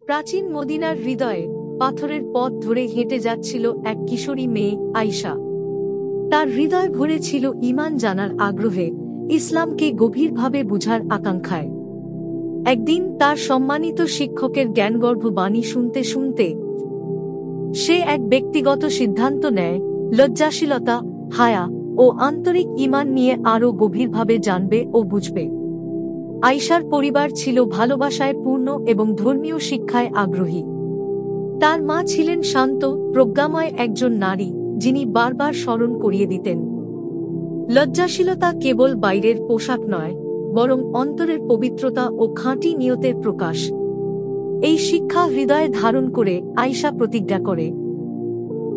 প্রাচীন মদিনার হৃদয়ে পাথরের পথ ধরে হেঁটে যাচ্ছিল এক কিশোরী মেয়ে আয়শা। তার হৃদয় ভরে ছিল ঈমান জানার আগ্রহে, ইসলামকে গভীরভাবে বুঝার আকাঙ্ক্ষায়। একদিন তার সম্মানিত শিক্ষকের জ্ঞানগর্ভ বাণী শুনতে শুনতে সে এক ব্যক্তিগত সিদ্ধান্ত নেয়, লজ্জাশীলতা, হায়া ও আন্তরিক ঈমান নিয়ে আরও গভীরভাবে জানবে ও বুঝবে। আয়শার পরিবার ছিল ভালোবাসায় পূর্ণ এবং ধর্মীয় শিক্ষায় আগ্রহী। তার মা ছিলেন শান্ত, প্রজ্ঞাময় একজন নারী, যিনি বারবার স্মরণ করিয়ে দিতেন, লজ্জাশীলতা কেবল বাইরের পোশাক নয়, বরং অন্তরের পবিত্রতা ও খাঁটি নিয়তের প্রকাশ। এই শিক্ষা হৃদয়ে ধারণ করে আয়শা প্রতিজ্ঞা করে,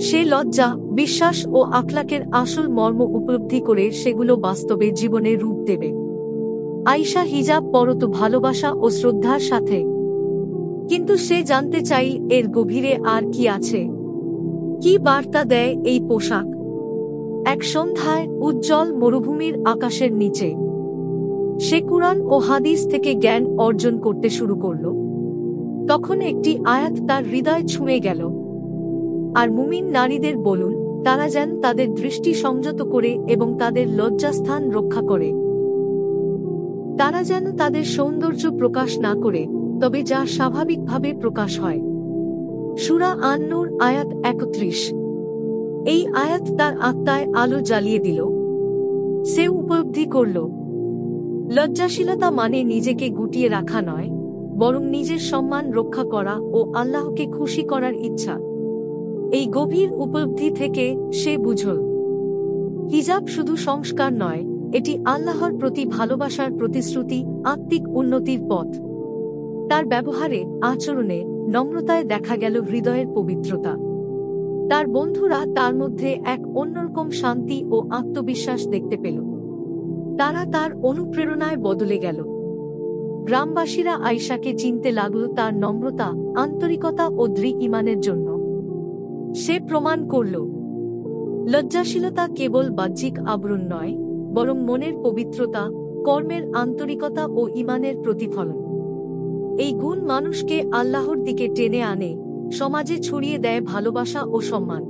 সে লজ্জা, বিশ্বাস ও আখলাকের আসল মর্ম উপলব্ধি করে সেগুলো বাস্তবে জীবনে রূপ দেবে। আয়শা হিজাব পরত ভালোবাসা ও শ্রদ্ধার সাথে, কিন্তু সে জানতে চাই এর গভীরে আর কি আছে, কি বার্তা দেয় এই পোশাক। এক সন্ধ্যায় উজ্জ্বল মরুভূমির আকাশের নিচে সে কুরআন ও হাদিস থেকে জ্ঞান অর্জন করতে শুরু করল। তখন একটি আয়াত তার হৃদয় ছুঁয়ে গেল, আর মুমিন নারীদের বলুন, তারা যেন তাদের দৃষ্টি সংযত করে এবং তাদের লজ্জাস্থান রক্ষা করে। তারা যেন তাদের সৌন্দর্য প্রকাশ না করে, তবে যা স্বাভাবিকভাবে প্রকাশ হয়। সূরা আন-নূর আয়াত ৩১। এই আয়াত তার আত্মায় আলো জ্বালিয়ে দিল। সে উপলব্ধি করল, লজ্জাশীলতা মানে নিজেকে গুটিয়ে রাখা নয়, বরং নিজের সম্মান রক্ষা করা ও আল্লাহকে খুশি করার ইচ্ছা। এই গভীর উপলব্ধি থেকে সে বুঝল, হিজাব শুধু সংস্কার নয়, এটি আল্লাহর প্রতি ভালোবাসার প্রতিশ্রুতি, আত্মিক উন্নতির পথ। তার ব্যবহারে, আচরণে, নম্রতায় দেখা গেল হৃদয়ের পবিত্রতা। তার বন্ধুরা তার মধ্যে এক অন্যরকম শান্তি ও আত্মবিশ্বাস দেখতে পেল। তারা তার অনুপ্রেরণায় বদলে গেল। গ্রামবাসীরা আয়শাকে চিনতে লাগল তার নম্রতা, আন্তরিকতা ও দৃঢ় ঈমানের জন্য। সে প্রমাণ করল, লজ্জাশীলতা কেবল বাহ্যিক আবরণ নয়, বরং মনের পবিত্রতা, কর্মের আন্তরিকতা ও ঈমানের প্রতিফলন। এই গুণ মানুষকে আল্লাহর দিকে টেনে আনে, সমাজে ছড়িয়ে দেয় ভালোবাসা ও সম্মান।